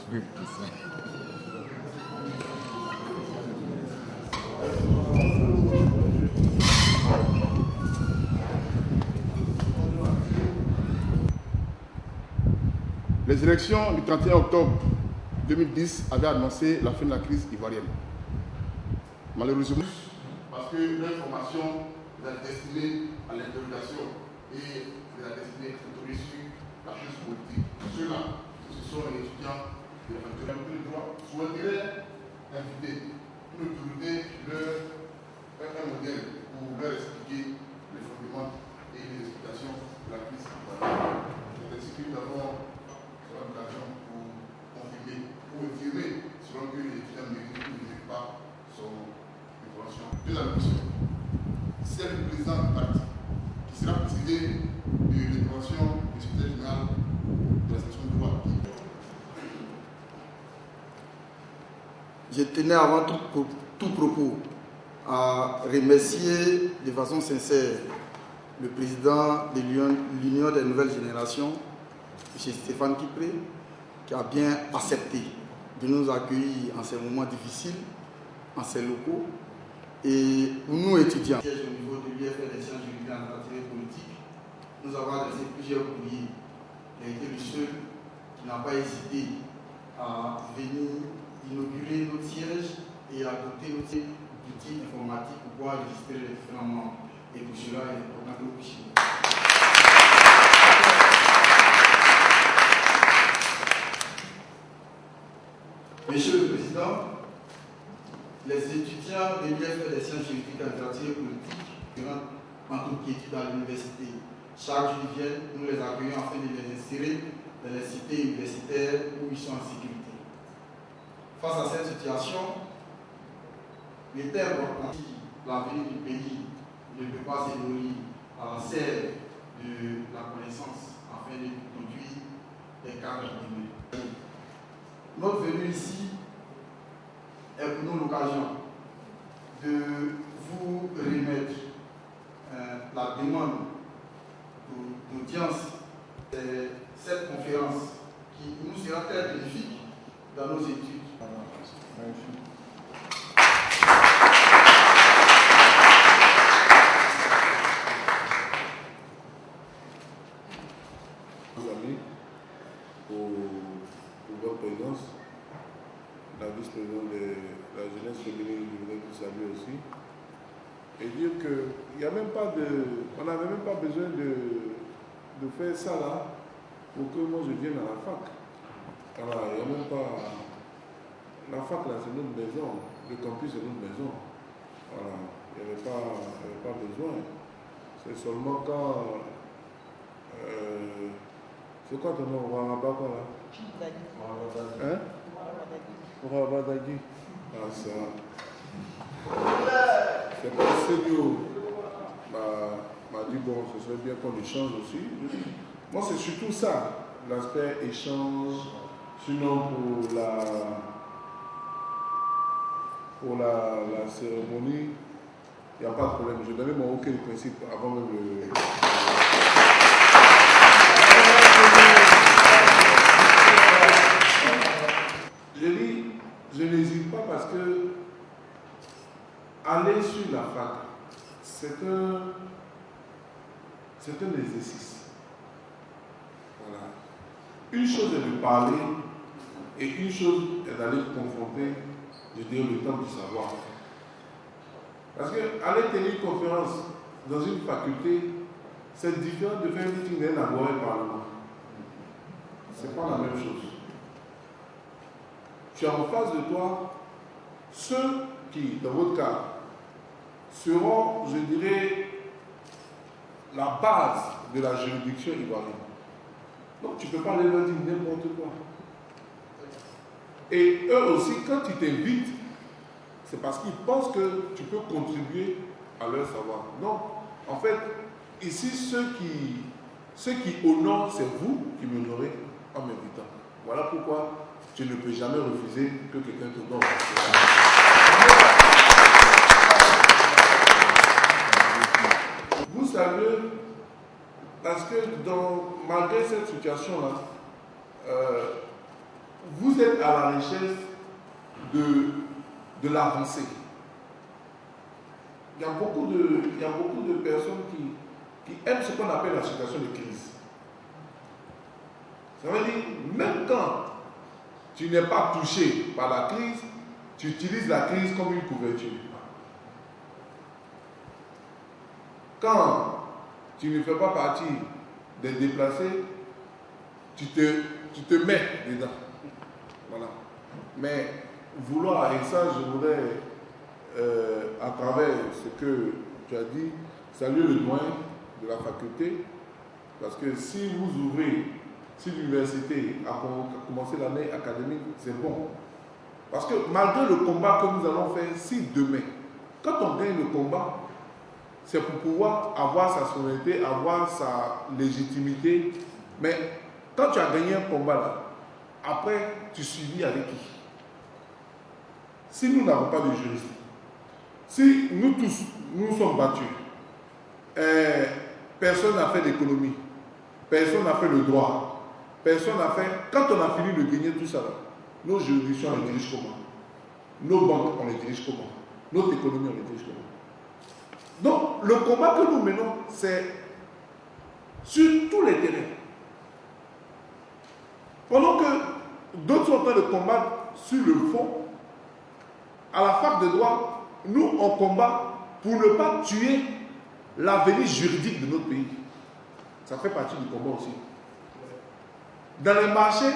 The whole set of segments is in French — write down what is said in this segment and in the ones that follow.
Oui. Les élections du 31 octobre 2010 avaient annoncé la fin de la crise ivoirienne. Malheureusement, parce que l'information est destinée à l'interrogation et est destinée sur la chose politique. Ceux-là, ce sont les étudiants de l'éventuel droit, souhaiteraient inviter une autorité un modèle pour leur expliquer les fondements et les explications de la crise ivoirienne. C'est ainsi que nous avons l'occasion pour confirmer, pour infirmer, selon que les étudiants méritent ou ne méritent pas son intervention. Deux ambitions. Celle du président du parti, qui sera présidé de l'intervention du secrétaire général de la section de droit. Je tenais avant tout propos à remercier de façon sincère le président de l'Union des Nouvelles Générations, M. Stéphane Kipré, qui a bien accepté de nous accueillir en ces moments difficiles, en ces locaux. Et pour nous étudiants, au niveau de l'UFR des sciences juridiques et administratives politiques, nous avons adressé plusieurs courriers. Il a été le seul qui n'a pas hésité à venir inaugurer notre siège et à doter notre outils informatiques pour pouvoir enregistrer les différents membres. Et pour cela, il est important que nous puissions. Monsieur le Président, les étudiants de l'UFR des sciences juridiques et administratives politiques en toute quiétude à l'université. Chaque jour ils viennent, nous les accueillons afin de les insérer dans les cités universitaires où ils sont en sécurité. Face à cette situation, il était important que l'avenir du pays ne peut pas se nourrir à la serre de la connaissance afin de produire des cadres demain. Notre venue ici est pour nous l'occasion de vous remettre la demande d'audience de cette conférence qui nous sera très bénéfique dans nos études. Pour votre présence, la vice-présidente de la jeunesse féminine, je voudrais vous saluer aussi, et dire qu'il n'y a même pas on n'avait même pas besoin de faire ça là pour que moi je vienne à la fac. Voilà, il n'y a même pas. La fac là, c'est notre maison, le campus c'est notre maison. Voilà, il n'y avait pas besoin. C'est seulement quand. C'est quoi ton nom? Waraba quoi là? Hein? Warabadagi. Ah ça. C'est pas sérieux. M'a dit bon, ce serait bien qu'on échange aussi. Moi c'est surtout ça, l'aspect échange. Sinon pour la cérémonie, il n'y a pas de problème. Je donnais mon OK de principe avant même le. Je n'hésite pas parce que aller sur la fac, c'est un exercice. Voilà. Une chose est de parler et une chose est d'aller confronter, je dirais, le temps du savoir. Parce que aller tenir une conférence dans une faculté, c'est différent de faire un meeting d'un avoir un parlement. Ce n'est pas la même chose. Tu as en face de toi ceux qui, dans votre cas, seront, je dirais, la base de la juridiction ivoirienne. Donc tu ne peux pas leur dire n'importe quoi. Et eux aussi, quand ils t'invitent, c'est parce qu'ils pensent que tu peux contribuer à leur savoir. Non, en fait, ici, ceux qui honorent, c'est vous qui m'honorez en m'invitant. Voilà pourquoi tu ne peux jamais refuser que quelqu'un te donne. Vous savez, parce que malgré cette situation-là, vous êtes à la recherche de l'avancée. Il y a beaucoup de personnes qui aiment ce qu'on appelle la situation de crise. Ça veut dire, même quand tu n'es pas touché par la crise, tu utilises la crise comme une couverture. Quand tu ne fais pas partie des déplacés, tu te mets dedans. Voilà. Mais vouloir, et ça je voudrais, à travers ce que tu as dit, saluer le doyen de la faculté, parce que si vous ouvrez, si l'université a commencé l'année académique, c'est bon. Parce que malgré le combat que nous allons faire, si demain, quand on gagne le combat, c'est pour pouvoir avoir sa souveraineté, avoir sa légitimité. Mais quand tu as gagné un combat là, après, tu subis avec qui? Si nous n'avons pas de juristes, si nous tous, nous sommes battus, personne n'a fait l'économie, personne n'a fait le droit, personne n'a fait... Quand on a fini de gagner tout ça là, nos juridictions, on les dirige comment? Nos banques, on les dirige comment? Notre économie, on les dirige comment? Donc, le combat que nous menons, c'est sur tous les terrains. Pendant que d'autres sont en train de combattre sur le fond, à la fac de droit, nous, on combat pour ne pas tuer l'avenir juridique de notre pays. Ça fait partie du combat aussi. Dans les marchés,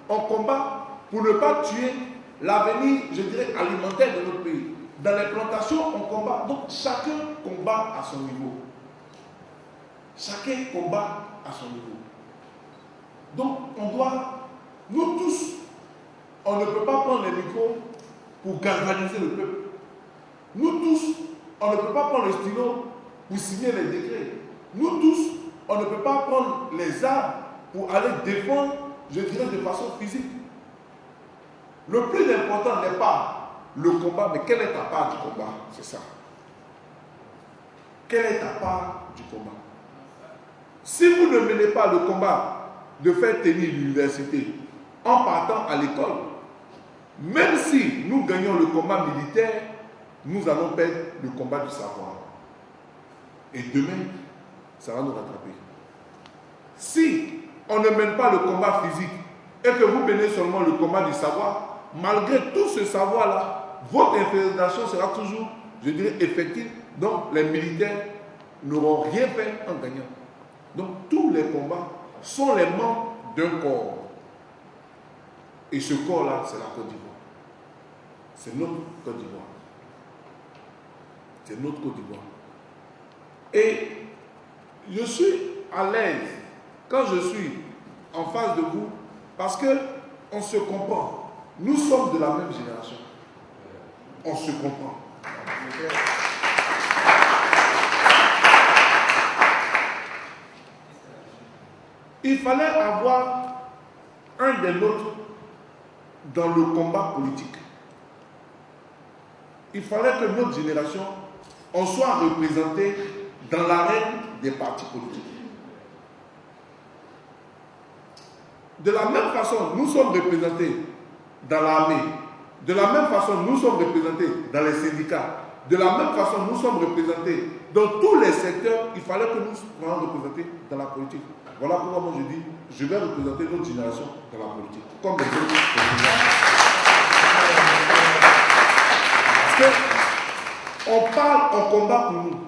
on combat pour ne pas tuer l'avenir, je dirais, alimentaire de notre pays. Dans les plantations, on combat. Donc, chacun combat à son niveau. Chacun combat à son niveau. Donc, on doit, nous tous, on ne peut pas prendre les micros pour galvaniser le peuple. Nous tous, on ne peut pas prendre le stylo pour signer les décrets. Nous tous, on ne peut pas prendre les armes pour aller défendre, je dirais, de façon physique. Le plus important n'est pas le combat, mais quelle est ta part du combat? C'est ça. Quelle est ta part du combat? Si vous ne menez pas le combat de faire tenir l'université en partant à l'école, même si nous gagnons le combat militaire, nous allons perdre le combat du savoir. Et demain, ça va nous rattraper. Si on ne mène pas le combat physique et que vous menez seulement le combat du savoir, malgré tout ce savoir-là, votre infiltration sera toujours, je dirais, effective. Donc, les militaires n'auront rien fait en gagnant. Donc, tous les combats sont les membres d'un corps. Et ce corps-là, c'est la Côte d'Ivoire. C'est notre Côte d'Ivoire. C'est notre Côte d'Ivoire. Et je suis à l'aise quand je suis en face de vous parce qu'on se comprend. Nous sommes de la même génération. On se comprend. Il fallait avoir un des nôtres dans le combat politique. Il fallait que notre génération, on soit représenté dans l'arène des partis politiques. De la même façon, nous sommes représentés dans l'armée. De la même façon, nous sommes représentés dans les syndicats. De la même façon, nous sommes représentés dans tous les secteurs. Il fallait que nous soyons représentés dans la politique. Voilà pourquoi moi je dis, je vais représenter notre génération dans la politique. Comme les autres. Parce qu'on parle, on combat pour nous.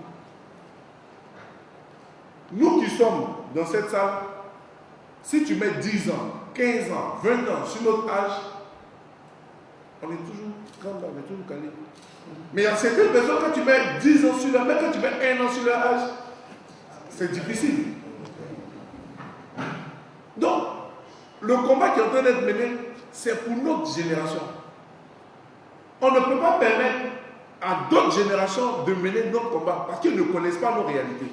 Nous qui sommes dans cette salle, si tu mets 10 ans, 15 ans, 20 ans sur notre âge, on est toujours quand on est toujours calé. Mais il y a certaines personnes, quand tu mets 10 ans sur leur âge, même quand tu mets 1 an sur leur âge, c'est difficile. Donc, le combat qui est en train d'être mené, c'est pour notre génération. On ne peut pas permettre à d'autres générations de mener notre combat parce qu'ils ne connaissent pas nos réalités.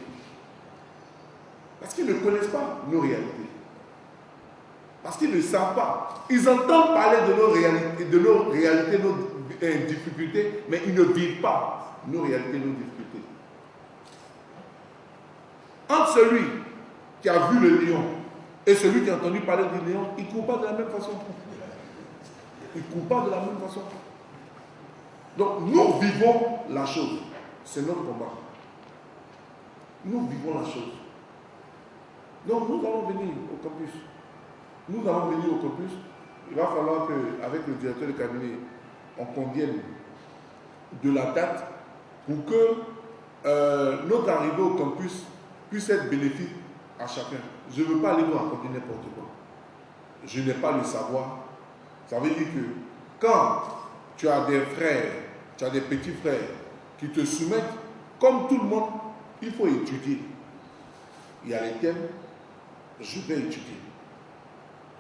Parce qu'ils ne connaissent pas nos réalités. Parce qu'ils ne savent pas. Ils entendent parler de nos réalités, nos difficultés, mais ils ne vivent pas nos réalités, nos difficultés. Entre celui qui a vu le lion et celui qui a entendu parler du lion, ils ne courent pas de la même façon. ils ne courent pas de la même façon. Donc nous vivons la chose. C'est notre combat. Nous vivons la chose. Donc nous allons venir au campus. Nous allons venir au campus. Il va falloir qu'avec le directeur de cabinet, on convienne de la date pour que notre arrivée au campus puisse être bénéfique à chacun. Je ne veux pas aller nous raconter n'importe quoi. Je n'ai pas le savoir. Ça veut dire que quand tu as des frères, tu as des petits frères qui te soumettent, comme tout le monde, il faut étudier. Il y a les thèmes, je vais étudier.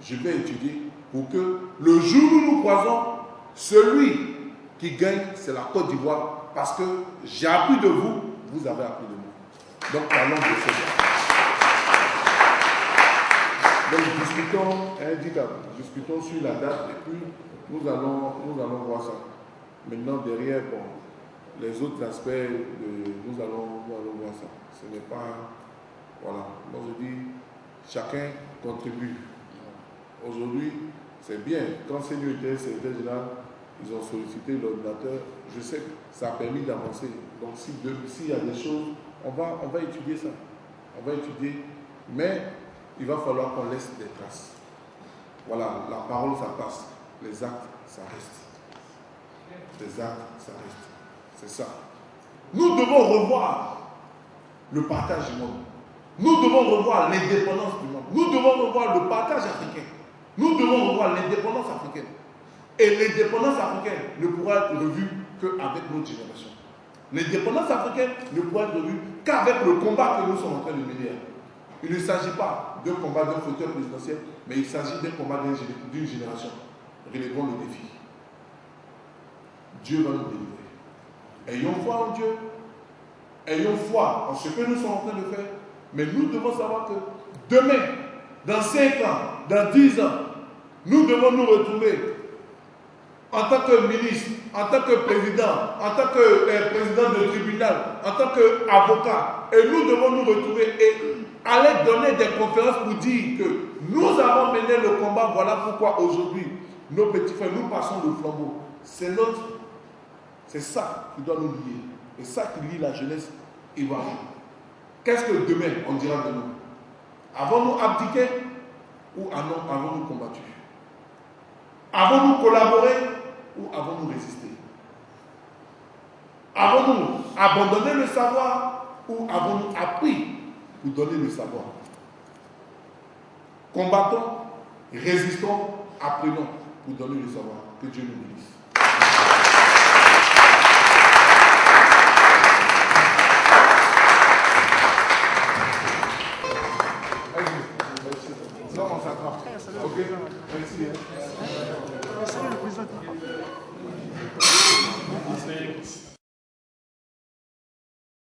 Je vais étudier pour que le jour où nous croisons, celui qui gagne, c'est la Côte d'Ivoire, parce que j'ai appris de vous, vous avez appris de moi. Donc parlons de cela. Donc discutons sur la date et puis nous allons voir ça. Maintenant derrière, bon, les autres aspects, nous allons voir ça. Ce n'est pas... Voilà. Moi je dis, chacun contribue. Aujourd'hui, c'est bien. Quand CNU était secrétaire général, ils ont sollicité l'ordinateur. Je sais que ça a permis d'avancer. Donc s'il y a des choses, on va étudier ça. On va étudier. Mais il va falloir qu'on laisse des traces. Voilà, la parole, ça passe. Les actes, ça reste. Les actes, ça reste. C'est ça. Nous devons revoir le partage du monde. Nous devons revoir l'indépendance du monde. Nous devons revoir le partage africain. Nous devons revoir l'indépendance africaine. Et l'indépendance africaine ne pourra être revue qu'avec notre génération. L'indépendance africaine ne pourra être revue qu'avec le combat que nous sommes en train de mener. Il ne s'agit pas d'un combat d'un fauteuil présidentiel, mais il s'agit d'un combat d'une génération. Relevons le défi. Dieu va nous délivrer. Ayons foi en Dieu. Ayons foi en ce que nous sommes en train de faire. Mais nous devons savoir que demain, dans 5 ans, dans 10 ans, nous devons nous retrouver en tant que ministre, en tant que président, en tant que président de tribunal, en tant qu'avocat. Et nous devons nous retrouver et aller donner des conférences pour dire que nous avons mené le combat. Voilà pourquoi aujourd'hui, nos petits frères, nous passons le flambeau. C'est ça qui doit nous lier. Et ça qui lie la jeunesse ivoirienne. Qu'est-ce que demain on dira de nous? Avons-nous abdiqué ou avons-nous combattu? Avons-nous collaboré ou avons-nous résisté? Avons-nous abandonné le savoir ou avons-nous appris pour donner le savoir? Combattons, résistons, apprenons pour donner le savoir. Que Dieu nous bénisse. Ok, merci. Merci le président.